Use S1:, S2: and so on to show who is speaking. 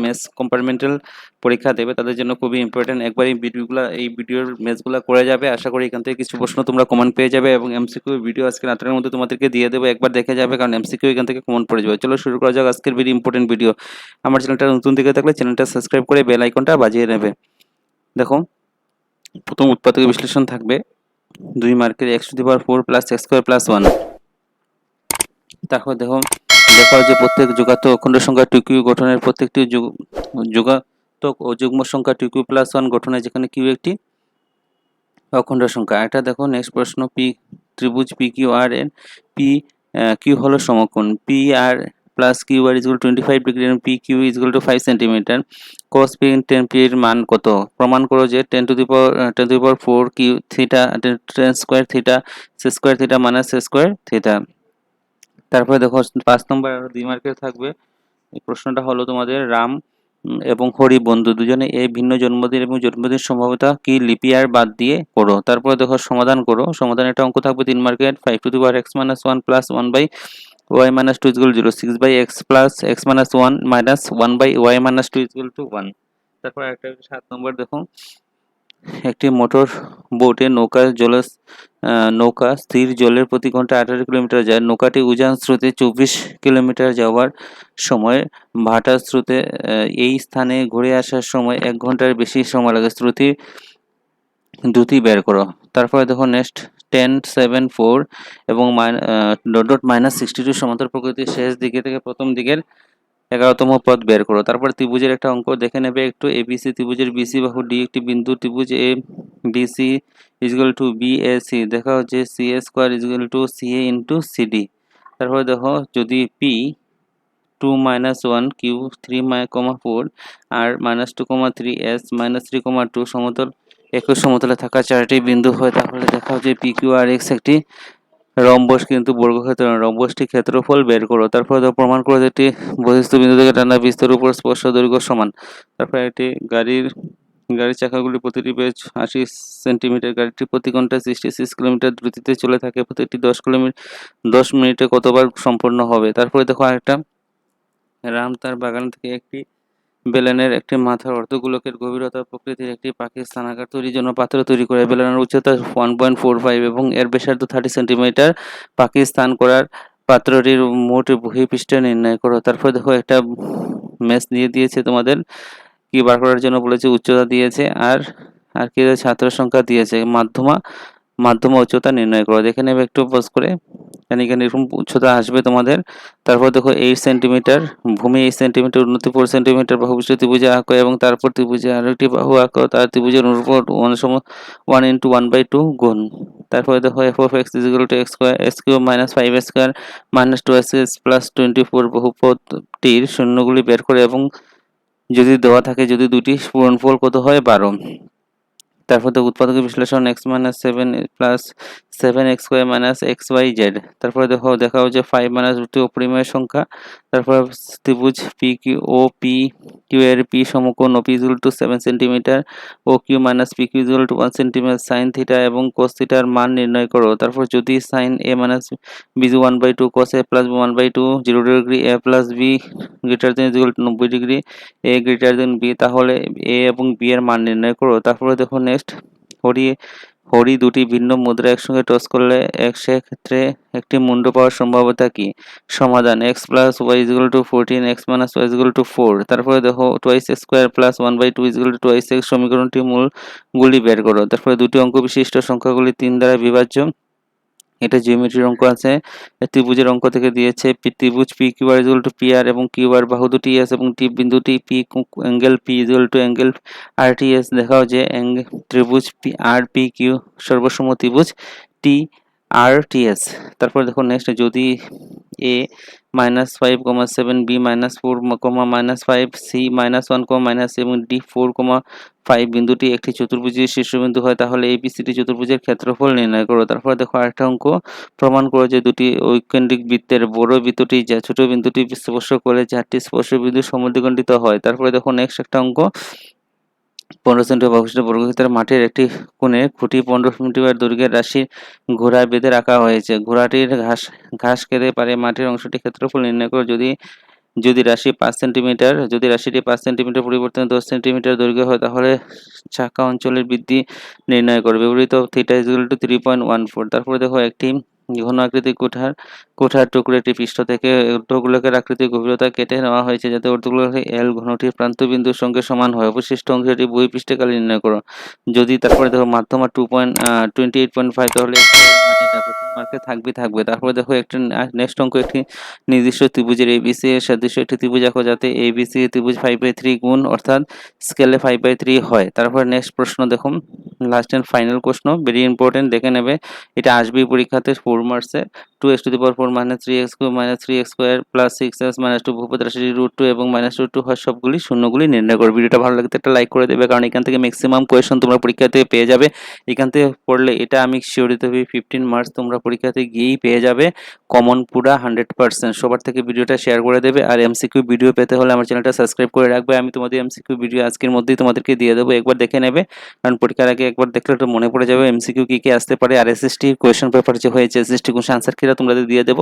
S1: মেথস compartmental পরীক্ষা দেবে তাদের জন্য খুবই ইম্পর্টেন্ট। একবার এই ভিডিওর ম্যাথসগুলো করে যাবে, আশা করি এখান থেকে কিছু প্রশ্ন তোমরা কমন পেয়ে যাবে এবং এমসিকিউ ভিডিও আজকে রাতের মধ্যে তোমাদেরকে দিয়ে দেবো, একবার দেখে যাবে কারণ এমসিকিউ এখান থেকে কমন পড়ে যাবে। চলো শুরু করা যাক আজকের ভিডিও ইম্পর্টেন্ট ভিডিও। আমার চ্যানেলটা নতুন দিকে থাকলে চ্যানেলটা সাবস্ক্রাইব করে বেল আইকনটা বাজিয়ে নেবে। দেখো, প্রথম উৎপাদক বিশ্লেষণ থাকবে 2 মার্কের x⁴ প্লাস x² + 1। তারপর দেখো যে প্রত্যেক যুগাত্মক অখণ্ড সংখ্যা 2q গঠনের প্রত্যেকটি যুগাত্মক ও যুগ্ম সংখ্যা 2q + 1 গঠনে, যেখানে q একটি অখণ্ড সংখ্যা। এটা দেখো নেক্সট প্রশ্ন, পি ত্রিভুজ PQR এর পি কিউ হলো সমকোণ PR + QR = 25 ডিগ্রি এবং PQ = 5 centimetre. cos P tan P এর মান কত? প্রমাণ করো যে 10⁴ q theta tan square theta sec² theta - sec² theta. তারপরে দেখো 5 নম্বর আরো 2 মার্কের থাকবে। এই প্রশ্নটা হলো তোমাদের রাম এবং হরি বন্ধু দুজনে এই ভিন্ন জন্মদিন এবং জন্মদিন সম্ভাব্যতা কি লিপ ইয়ার বাদ দিয়ে করো। তারপরে দেখো সমাধান করো। সমাধানে একটা অঙ্ক থাকবে 3 মার্কের 5⁴x - 1 + 1/y - 2 = 0, 6/x + x - 1 - 1/y - 2 = 1। তারপর একটা 7 নম্বর দেখো, একটি মোটর বোটে নৌকা স্থির জলের প্রতি ঘন্টায় 18 কিলোমিটার যায়। নৌকাটি উজান স্রোতে 24 কিলোমিটার যাওয়ার সময় ভাটা স্রোতে এই স্থানে ঘুরে আসার সময় 1 ঘন্টার বেশি সময় লাগে। স্রোতী দ্রুতি বের করো। তারপরে দেখো নেক্সট 10, 7, 4 এবং -62 সমান্তর প্রকৃতির শেষ দিকে থেকে প্রথম দিকের 11তম পদ বের করো। তারপর ত্রিভুজের একটা অঙ্ক দেখে নেবে একটু। ABC ত্রিভুজের BC বাহু D একটি বিন্দু। ত্রিভুজ ABC = BAC দেখা হচ্ছে CA² = CA × CD। তারপরে দেখো যদি P 2 - 1 Q 3, 4 আর -2, 3 S -3, 2 সমতল একই সমতলে থাকা চারটি বিন্দু হয়, তাহলে দেখা হচ্ছে PQRX একটি রম্বস কিন্তু বর্গক্ষেত্র নয়। রম্বসটি ক্ষেত্রফল বের করো। তারপরে প্রমাণ করো যে একটি বহিস্থ বিন্দু থেকে টানা বিস্তারের উপর স্পর্শ দৈর্ঘ্য সমান। তারপরে একটি গাড়ির চাকাগুলি প্রতিটি বেশ 80 সেন্টিমিটার। গাড়িটি প্রতি ঘন্টায় 66 কিলোমিটার দ্রুতিতে চলে থাকে। প্রতিটি 10 মিনিটে কতবার সম্পন্ন হবে? তারপরে দেখো আরেকটা, রাম তার বাগান থেকে একটি বেলনের একটি মাথার অর্ধগোলকের গভীরতা প্রকৃতির একটি পাখির স্থানাগার তৈরির জন্য পাত্র তৈরি করে। বেলনের উচ্চতা 1.45 এবং এর ব্যাসার্ধ 30 সেন্টিমিটার। পাখি স্থান করার পাত্রটির মোট বহিঃপৃষ্ঠ নির্ণয় করো। তারপর দেখো একটা ম্যাচ দিয়ে দিয়েছে তোমাদের, কি বার করার জন্য বলেছে, উচ্চতা দিয়েছে আর কি ছাত্র সংখ্যা দিয়েছে। মাধ্যমা উচ্চতা নির্ণয় করো। দেখে নেবে একটু পজ করে, এখানে এরকম উচ্চতা আসবে তোমাদের। তারপর দেখো 8 সেন্টিমিটার ভূমি, 8 সেন্টিমিটার উন্নতি 4 সেন্টিমিটার বাহু বিশিষ্ট ত্রিভুজে আঁকো এবং তারপর ত্রিভুজে আরেকটি বাহু আঁকো, তার ত্রিভুজের অনুরূপ 1 × 1/2 গুণ। তারপরে দেখো f(x) = x² - 5x² - 2x + 24 বহুপদটির শূন্যগুলি বের করে এবং যদি দেওয়া থাকে যদি দুটি পূরণফল কত হয় 12। তারপর তো উৎপাদকের বিশ্লেষণ x - 7 + 7x² - xyz। তারপরে দেখা হচ্ছে 5 - দুটি অপরিমেয় সংখ্যা। তারপর ত্রিভুজ PQ এর P সমকোণ OP = 7 centimetre, OQ - PQ = 1 centimetre. sin θ এবং cos θ এর মান নির্ণয় করো। তারপর যদি sin A - B 1/2 cos A + B 1/2 0 degree A + B > 90 degree A B, তাহলে A এবং B এর মান নির্ণয় করো। তারপরে দেখো নেক্সট, হরি দুটি ভিন্ন মুদ্রা একসঙ্গে টস করলে সেক্ষেত্রে একটি মুণ্ড পাওয়ার সম্ভাব্যতা কি? সমাধান x + y = 14, x - y = 4। তারপরে দেখো 2x² + 1/2 = 2x। সমীকরণটির মূলগুলি বের করো। তারপরে দুটি অঙ্ক বিশিষ্ট সংখ্যাগুলি 3 দ্বারা বিভাজ্য। এটা জিওমেট্রির অঙ্ক আছে। ত্রিভুজের অঙ্ক থেকে দিয়েছে ত্রিভুজ PQR = PR এবং QR বাহু দুটি S এবং T বিন্দুটি P angle P = angle RTS। দেখাও যে ত্রিভুজ RPQ সর্বসম ত্রিভুজ TRTS। তারপর দেখো নেক্সট, যদি A -5, 7 B -4, -5 C -1, এবং D 4, 5 বিন্দুটি একটি চতুর্ভুজের শীর্ষবিন্দু হয়, তাহলে ABCD চতুর্ভুজের ক্ষেত্রফল নির্ণয় করো। তারপর দেখো আরেকটা অঙ্ক, প্রমাণ করো যে দুটি ঐকেন্দ্রিক বৃত্তের বড় বৃত্তটি যা ছোট বিন্দুটি স্পর্শ করে 4টি স্পর্শবিন্দু সমদ্বিখণ্ডিত হয়। তারপরে দেখো নেক্সট একটা অঙ্ক, 15 সেন্টিমিটার বিশিষ্ট বর্গক্ষেত্রের মাঠের একটি কোণে খুঁটি 15 সেন্টিমিটার দৈর্ঘ্যের রাশি ঘোড়া বেঁধে রাখা হয়েছে। ঘোড়াটির ঘাস খেতে পারে। মাঠের অংশটির ক্ষেত্রফল নির্ণয় করো। যদি যদি রাশিটি 5 সেন্টিমিটার পরিবর্তনে 10 সেন্টিমিটার দৈর্ঘ্য হয় তাহলে চাকা অঞ্চলের বৃদ্ধি নির্ণয় করো। ব্যবহৃত থিটা ইকুয়াল টু 3.14। তারপরে দেখো একটি ঘন আকৃতির কুঠার টুকরো একটি পৃষ্ঠ থেকে ঊর্ধ্বগোলকের আকৃতির গভীরতা কেটে নেওয়া হয়েছে যাতে ঊর্ধ্বগোলকের এল ঘনটির প্রান্তবিন্দুর সঙ্গে সমান হয়। অবশিষ্ট অংশটি বহিঃপৃষ্ঠে কালি নির্ণয় করো। যদি তারপরে দেখো মাধ্যমা 28.5 তাহলে মার্কে থাকবে। তারপরে দেখো একটা নেক্সট অঙ্ক, একটি নির্দিষ্ট ত্রিভুজের এবিসি এর সাদৃশ্য একটি ত্রিভুজ আঁকো যাতে এবিসি ত্রিভুজ 5/3 গুণ অর্থাৎ স্কেলে 5/3 হয়। তারপরে নেক্সট প্রশ্ন দেখো, লাস্ট এন্ড ফাইনাল প্রশ্ন, ভেরি ইম্পর্টেন্ট, দেখে নেবে, এটা আসবেই পরীক্ষাতে 4 মার্কসে। 2x⁴ - 3x³ - 3x² + 6x - 2 বহুপদ রাশিটি √2 এবং -√2 হয় সবগুলি শূন্যগুলি নির্ণয় করো। ভিডিওটা ভালো লাগলে একটা লাইক করে দেবে, কারণ এখান থেকে ম্যাক্সিমাম কোয়েশ্চন তোমরা পরীক্ষাতে পেয়ে যাবে। এখান থেকে পড়লে এটা আমি শিওর দিতে পারি 15 মার্কস তোমরা পরীক্ষাতে গিয়েই পেয়ে যাবে কমন পুরা 100%। সবার থেকে ভিডিওটা শেয়ার করে দেবে। আর এমসিকিউ ভিডিও পেতে হলে আমার চ্যানেলটা সাবস্ক্রাইব করে রাখবে। আমি তোমাদের এমসিকিউ ভিডিও আজকের মধ্যেই তোমাদেরকে দিয়ে দেবো, একবার দেখে নেবে, কারণ পরীক্ষার আগে একবার দেখলে তো মনে পড়ে যাবে এমসিকিউ কী কী আসতে পারে। আর এসএসটি কোয়েশ্চেন পেপার যে হয়েছে, এসএসটি কোশ্চেন আনসার কিরা তোমাদের দিয়ে দেবো।